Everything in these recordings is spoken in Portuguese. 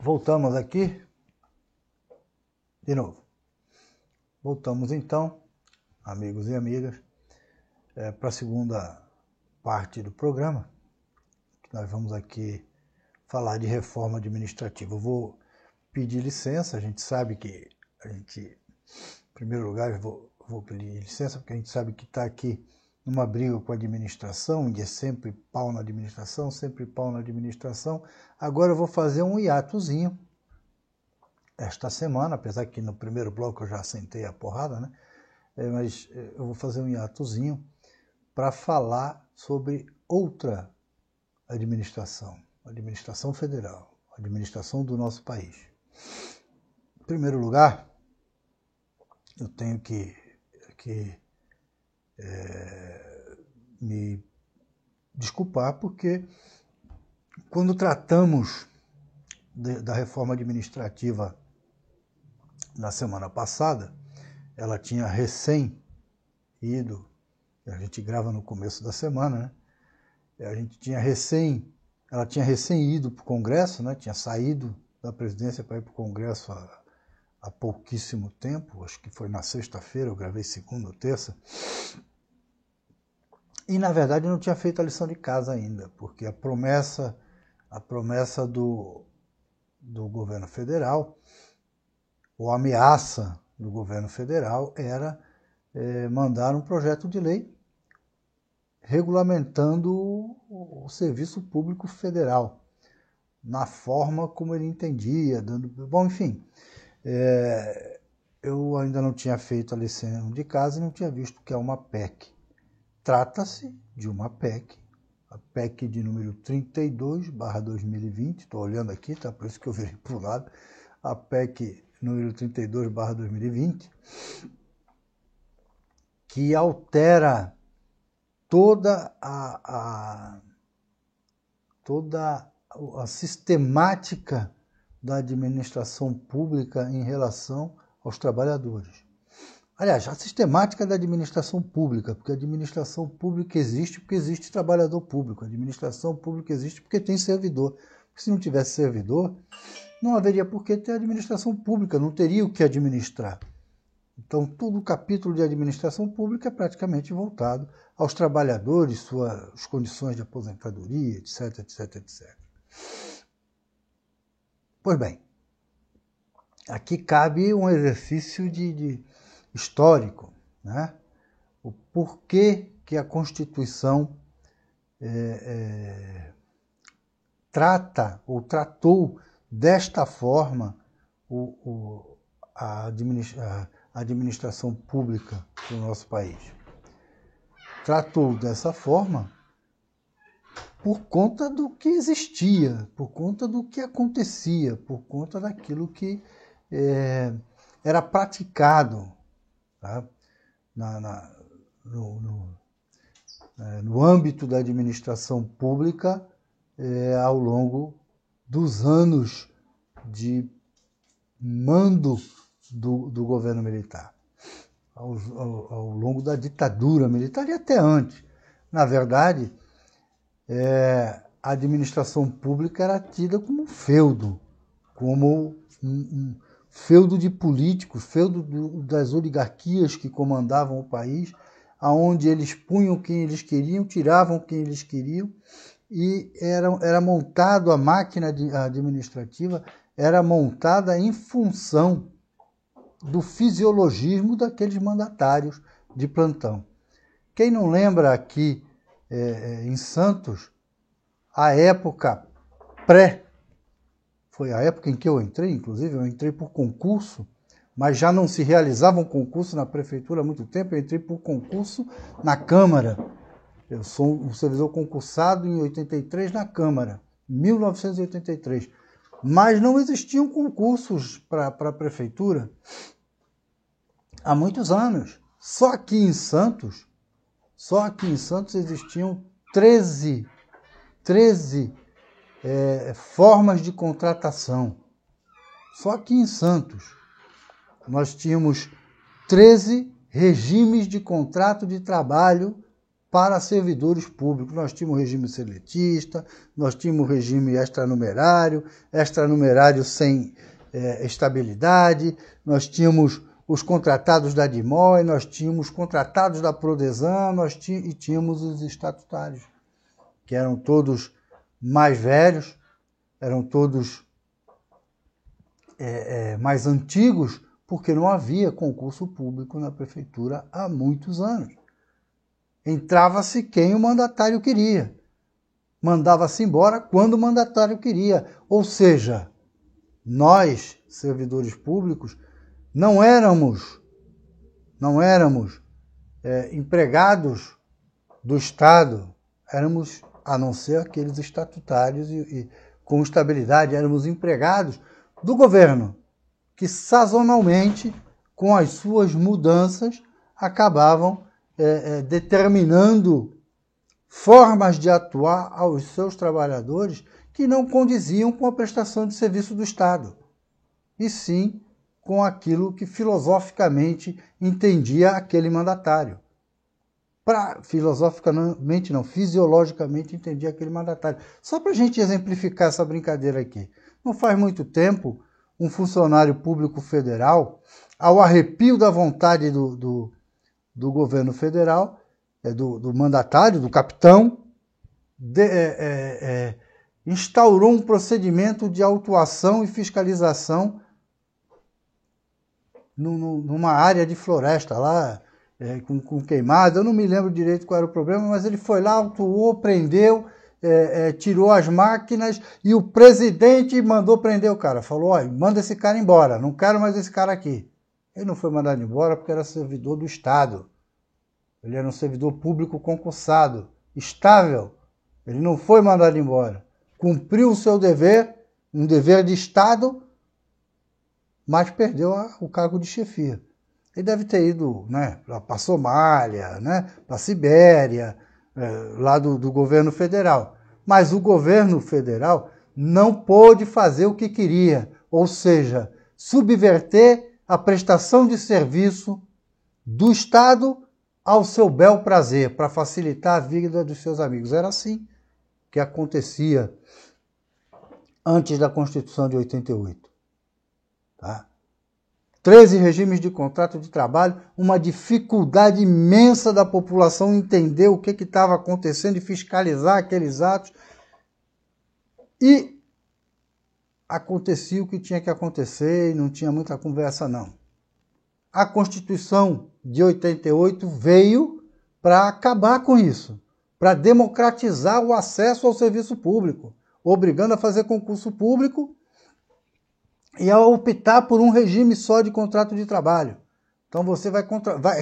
Voltamos aqui de novo. Voltamos então, amigos e amigas, para a segunda parte do programa, que nós vamos aqui falar de reforma administrativa. Eu vou pedir licença, a gente sabe que em primeiro lugar, eu vou pedir licença, porque a gente sabe que está aqui numa briga com a administração, e é sempre pau na administração, sempre pau na administração. Agora eu vou fazer um hiatozinho esta semana, apesar que no primeiro bloco eu já sentei a porrada, né? Mas eu vou fazer um hiatozinho para falar sobre outra administração, a administração federal, a administração do nosso país. Em primeiro lugar, eu tenho que me desculpar, porque quando tratamos da reforma administrativa na semana passada, ela tinha recém ido, a gente grava no começo da semana, né? Ela tinha recém ido para o Congresso, né? Tinha saído da presidência para ir para o Congresso há pouquíssimo tempo, acho que foi na sexta-feira, eu gravei segunda ou terça, e na verdade eu não tinha feito a lição de casa ainda, porque a promessa do governo federal, ou a ameaça do governo federal, era mandar um projeto de lei regulamentando o serviço público federal, na forma como ele entendia, bom, enfim, eu ainda não tinha feito a lição de casa e não tinha visto que é uma PEC. Trata-se de uma PEC, a PEC de número 32/2020, estou olhando aqui, tá? Por isso que eu virei para o lado, a PEC número 32/2020, que altera toda a sistemática da administração pública em relação aos trabalhadores. Aliás, a sistemática da administração pública, porque a administração pública existe porque existe trabalhador público, a administração pública existe porque tem servidor. Porque se não tivesse servidor, não haveria por que ter administração pública, não teria o que administrar. Então, todo o capítulo de administração pública é praticamente voltado aos trabalhadores, suas condições de aposentadoria, etc, etc, etc. Pois bem, aqui cabe um exercício de histórico, né? O porquê que a Constituição tratou desta forma a administração pública do nosso país. Tratou dessa forma por conta do que existia, por conta do que acontecia, por conta daquilo que era praticado, tá? No âmbito da administração pública ao longo dos anos de mando do governo militar, ao longo da ditadura militar e até antes. Na verdade, a administração pública era tida como um feudo, como um feudo de políticos, feudo das oligarquias que comandavam o país, aonde eles punham quem eles queriam, tiravam quem eles queriam, e era montado a máquina administrativa, era montada em função do fisiologismo daqueles mandatários de plantão. Quem não lembra aqui em Santos, a época foi a época em que eu entrei, inclusive, eu entrei por concurso, mas já não se realizava um concurso na prefeitura há muito tempo, eu entrei por concurso na Câmara. Eu sou um servidor concursado em 83 na Câmara, 1983. Mas não existiam concursos para a prefeitura há muitos anos. Só aqui em Santos existiam 13 formas de contratação. Só aqui em Santos nós tínhamos 13 regimes de contrato de trabalho para servidores públicos. Nós tínhamos regime seletista, nós tínhamos regime extranumerário sem estabilidade, nós tínhamos os contratados da DIMOI, nós tínhamos contratados da Prodesan, e tínhamos os estatutários, que eram todos mais velhos, eram todos mais antigos, porque não havia concurso público na prefeitura há muitos anos. Entrava-se quem o mandatário queria. Mandava-se embora quando o mandatário queria. Ou seja, nós, servidores públicos, não éramos empregados do Estado, éramos, a não ser aqueles estatutários e com estabilidade, éramos empregados do governo, que sazonalmente, com as suas mudanças, acabavam determinando formas de atuar aos seus trabalhadores que não condiziam com a prestação de serviço do Estado, e sim com aquilo que filosoficamente entendia aquele mandatário. Filosoficamente não, fisiologicamente entendia aquele mandatário. Só para a gente exemplificar essa brincadeira aqui. Não faz muito tempo, um funcionário público federal, ao arrepio da vontade do governo federal, do mandatário, do capitão, instaurou um procedimento de autuação e fiscalização numa área de floresta lá, com queimada. Eu não me lembro direito qual era o problema, mas ele foi lá, autuou, prendeu, tirou as máquinas e o presidente mandou prender o cara. Falou, olha, manda esse cara embora, não quero mais esse cara aqui. Ele não foi mandado embora porque era servidor do Estado. Ele era um servidor público concursado, estável. Ele não foi mandado embora. Cumpriu o seu dever, um dever de Estado, mas perdeu o cargo de chefia. Ele deve ter ido para a Somália, para a Sibéria, lá do governo federal. Mas o governo federal não pôde fazer o que queria, ou seja, subverter a prestação de serviço do Estado ao seu bel prazer, para facilitar a vida dos seus amigos. Era assim que acontecia antes da Constituição de 88. Tá? 13 regimes de contrato de trabalho, uma dificuldade imensa da população entender o que estava acontecendo e fiscalizar aqueles atos. E acontecia o que tinha que acontecer e não tinha muita conversa, não. A Constituição de 88 veio para acabar com isso, para democratizar o acesso ao serviço público, obrigando a fazer concurso público e a optar por um regime só de contrato de trabalho. Então você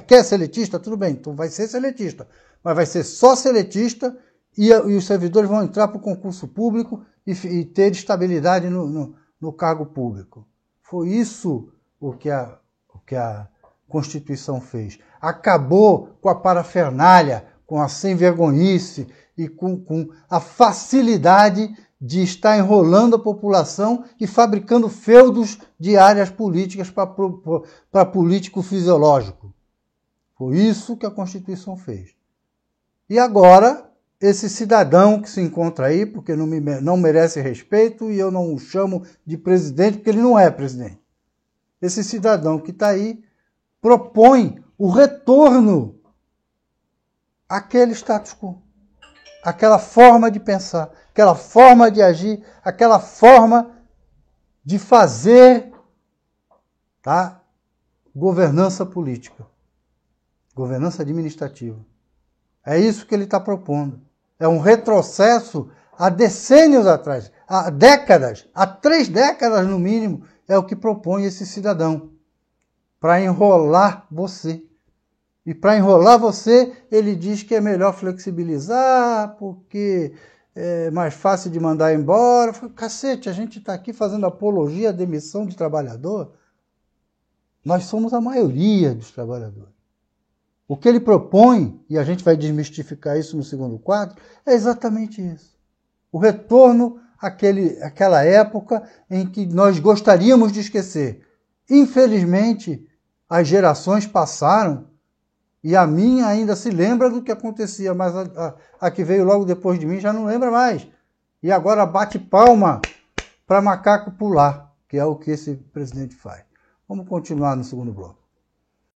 quer seletista? Tudo bem, então vai ser seletista, mas vai ser só seletista e os servidores vão entrar para o concurso público e ter estabilidade no cargo público. Foi isso o que a Constituição fez. Acabou com a parafernália, com a sem-vergonhice e com a facilidade de estar enrolando a população e fabricando feudos de áreas políticas para político fisiológico. Foi isso que a Constituição fez. E agora, esse cidadão que se encontra aí, porque não merece respeito, e eu não o chamo de presidente, porque ele não é presidente. Esse cidadão que está aí propõe o retorno àquele status quo, aquela forma de pensar, aquela forma de agir, aquela forma de fazer, tá? Governança política, governança administrativa. É isso que ele está propondo. É um retrocesso há decênios atrás, há décadas, há 3 décadas no mínimo, é o que propõe esse cidadão, para enrolar você. E para enrolar você, ele diz que é melhor flexibilizar, porque é mais fácil de mandar embora. Eu falei, cacete, a gente está aqui fazendo apologia à demissão de trabalhador. Nós somos a maioria dos trabalhadores. O que ele propõe, e a gente vai desmistificar isso no segundo quadro, é exatamente isso. O retorno àquela época em que nós gostaríamos de esquecer. Infelizmente, as gerações passaram E a minha ainda se lembra do que acontecia, mas a que veio logo depois de mim já não lembra mais. E agora bate palma para macaco pular, que é o que esse presidente faz. Vamos continuar no segundo bloco.